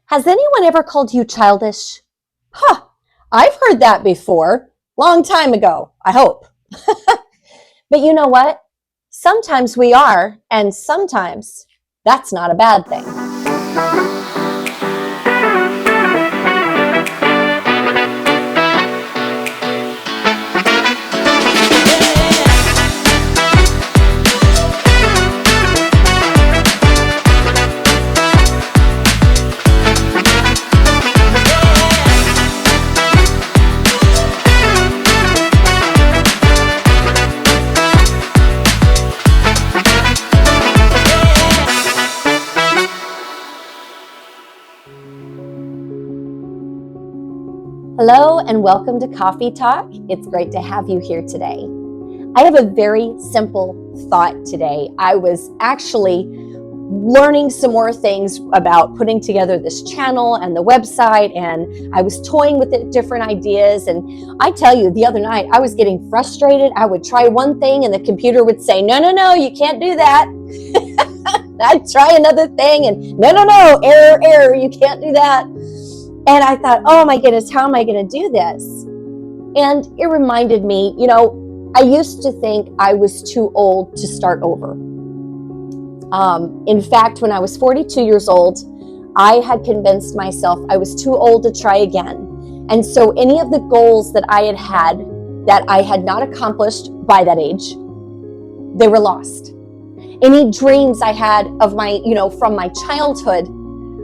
Has anyone ever called you childish? Huh, I've heard that before. Long time ago, I hope. But you know what? Sometimes we are, and sometimes that's not a bad thing. Hello and welcome to Coffee Talk. It's great to have you here today. I have a very simple thought today. I was actually learning some more things about putting together this channel and the website, and I was toying with different ideas. And I tell you, the other night I was getting frustrated. I would try one thing and the computer would say, no, you can't do that. I'd try another thing and no, error, you can't do that. And I thought, oh my goodness, how am I going to do this? And it reminded me, I used to think I was too old to start over. In fact, when I was 42 years old, I had convinced myself I was too old to try again. And so any of the goals that I had that I had not accomplished by that age, they were lost. Any dreams I had of from my childhood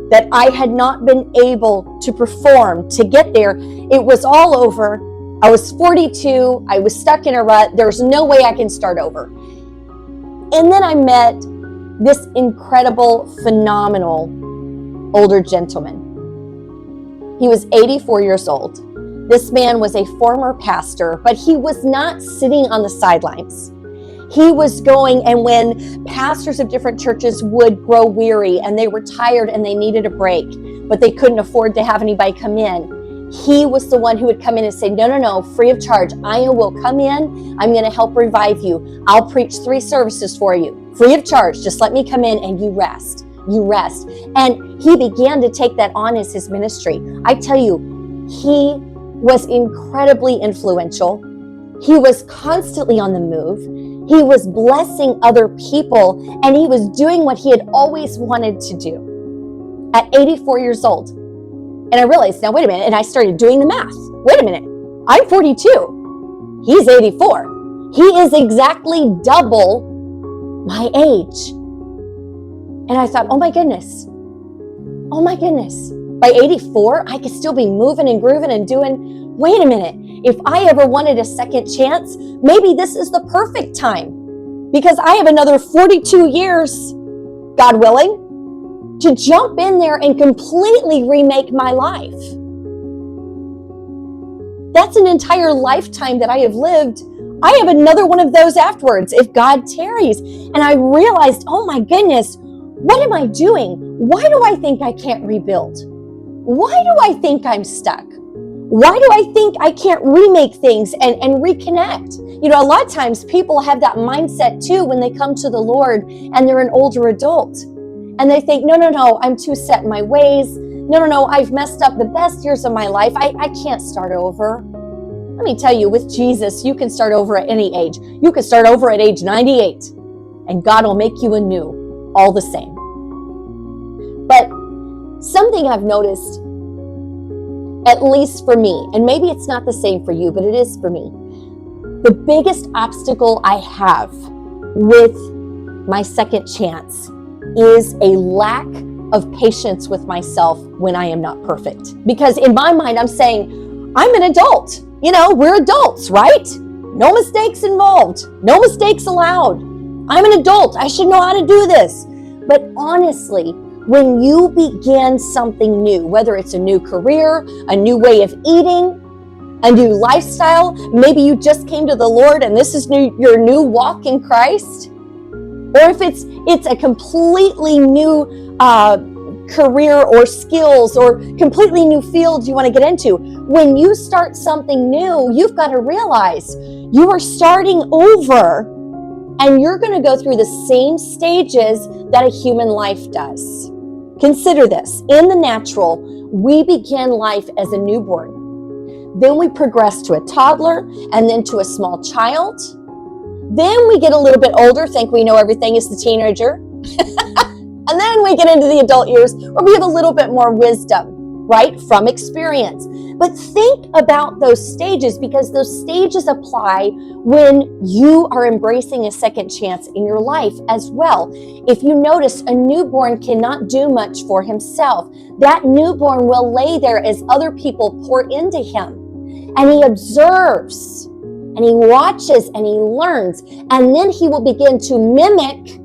that I had not been able to perform to get there, it was all over. I was 42, I was stuck in a rut, there's no way I can start over. And then I met this incredible, phenomenal older gentleman. He was 84 years old. This man was a former pastor, but he was not sitting on the sidelines. He was going, and when pastors of different churches would grow weary and they were tired and they needed a break, but they couldn't afford to have anybody come in, he was the one who would come in and say, no, free of charge. I will come in. I'm going to help revive you. I'll preach 3 services for you, free of charge. Just let me come in and you rest. You rest. And he began to take that on as his ministry. I tell you, he was incredibly influential. He was constantly on the move. He was blessing other people, and he was doing what he had always wanted to do at 84 years old. And I realized, now wait a minute, and I started doing the math. Wait a minute, I'm 42. He's 84. He is exactly double my age. And I thought, oh my goodness. By 84, I could still be moving and grooving and doing, wait a minute. If I ever wanted a second chance, maybe this is the perfect time, because I have another 42 years, God willing, to jump in there and completely remake my life. That's an entire lifetime that I have lived. I have another one of those afterwards, if God tarries. And I realized, oh my goodness, what am I doing? Why do I think I can't rebuild? Why do I think I'm stuck? Why do I think I can't remake things and reconnect? A lot of times people have that mindset too when they come to the Lord and they're an older adult. And they think, no, I'm too set in my ways. No, I've messed up the best years of my life. I can't start over. Let me tell you, with Jesus, you can start over at any age. You can start over at age 98, and God will make you anew, all the same. But something I've noticed, at least for me, and maybe it's not the same for you, but it is for me, the biggest obstacle I have with my second chance is a lack of patience with myself when I am not perfect. Because in my mind, I'm saying, I'm an adult. We're adults, right? No mistakes involved. No mistakes allowed. I'm an adult. I should know how to do this. But honestly, when you begin something new, whether it's a new career, a new way of eating, a new lifestyle, maybe you just came to the Lord and this is your new walk in Christ, or if it's a completely new career or skills or completely new fields you want to get into, when you start something new, you've got to realize you are starting over, and you're going to go through the same stages that a human life does. Consider this. In the natural, we begin life as a newborn. Then we progress to a toddler and then to a small child. Then we get a little bit older, think we know everything as the teenager. And then we get into the adult years where we have a little bit more wisdom, right, from experience. But think about those stages, because those stages apply when you are embracing a second chance in your life as well. If you notice, a newborn cannot do much for himself. That newborn will lay there as other people pour into him. And he observes, and he watches, and he learns. And then he will begin to mimic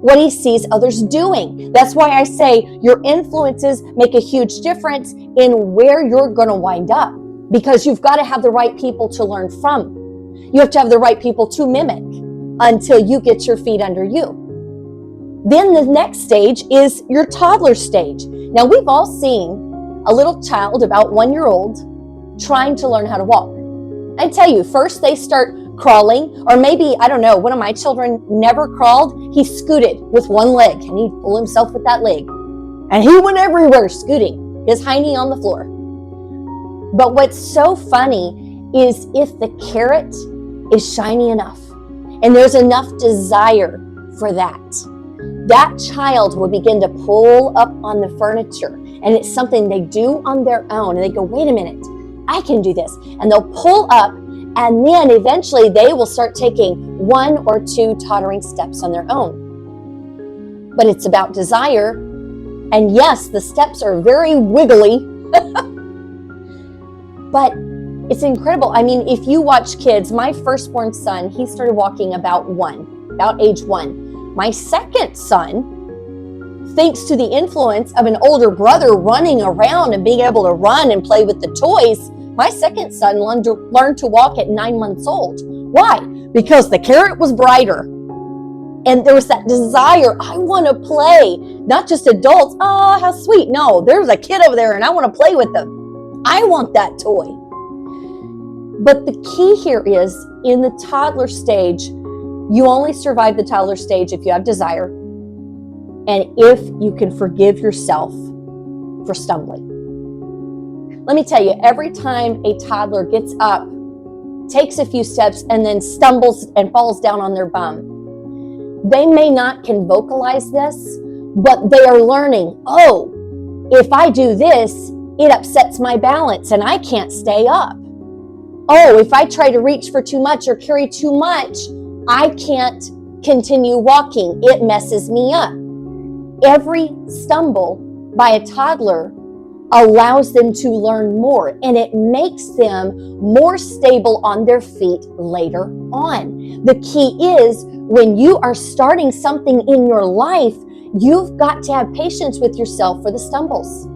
what he sees others doing. That's why I say your influences make a huge difference in where you're going to wind up, because you've got to have the right people to learn from. You have to have the right people to mimic until you get your feet under you. Then the next stage is your toddler stage. Now, we've all seen a little child about 1 year old trying to learn how to walk. I tell you, first they start crawling, or maybe, I don't know, one of my children never crawled. He scooted with one leg, and he'd pull himself with that leg. And he went everywhere scooting, his hiney on the floor. But what's so funny is if the carrot is shiny enough, and there's enough desire for that, that child will begin to pull up on the furniture. And it's something they do on their own. And they go, wait a minute, I can do this. And they'll pull up, and then eventually they will start taking 1 or 2 tottering steps on their own. But it's about desire. And yes, the steps are very wiggly. But it's incredible. I mean, if you watch kids, my firstborn son, he started walking about age 1. My second son, thanks to the influence of an older brother running around and being able to run and play with the toys, my second son learned to walk at 9 months old. Why? Because the carrot was brighter. And there was that desire, I want to play. Not just adults, oh, how sweet. No, there's a kid over there and I want to play with them. I want that toy. But the key here is, in the toddler stage, you only survive the toddler stage if you have desire and if you can forgive yourself for stumbling. Let me tell you, every time a toddler gets up, takes a few steps, and then stumbles and falls down on their bum, they may not can vocalize this, but they are learning, oh, if I do this, it upsets my balance and I can't stay up. Oh, if I try to reach for too much or carry too much, I can't continue walking. It messes me up. Every stumble by a toddler allows them to learn more, and it makes them more stable on their feet later on. The key is, when you are starting something in your life, you've got to have patience with yourself for the stumbles.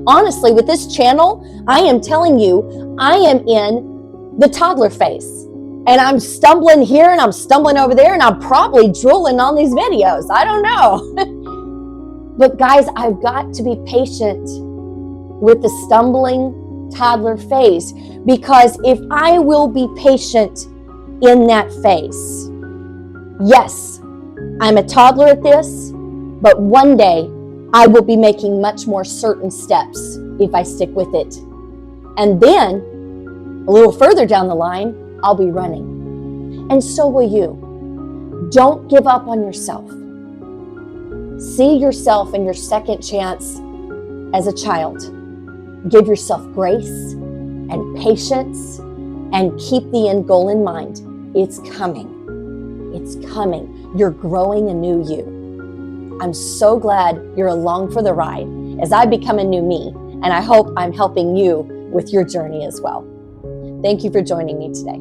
Honestly, with this channel, I am telling you, I am in the toddler phase. And I'm stumbling here and I'm stumbling over there, and I'm probably drooling on these videos. I don't know. But guys, I've got to be patient with the stumbling toddler phase, because if I will be patient in that phase, yes, I'm a toddler at this, but one day I will be making much more certain steps if I stick with it. And then a little further down the line, I'll be running. And so will you. Don't give up on yourself. See yourself in your second chance as a child. Give yourself grace and patience, and keep the end goal in mind. It's coming. It's coming. You're growing a new you. I'm so glad you're along for the ride as I become a new me, and I hope I'm helping you with your journey as well. Thank you for joining me today.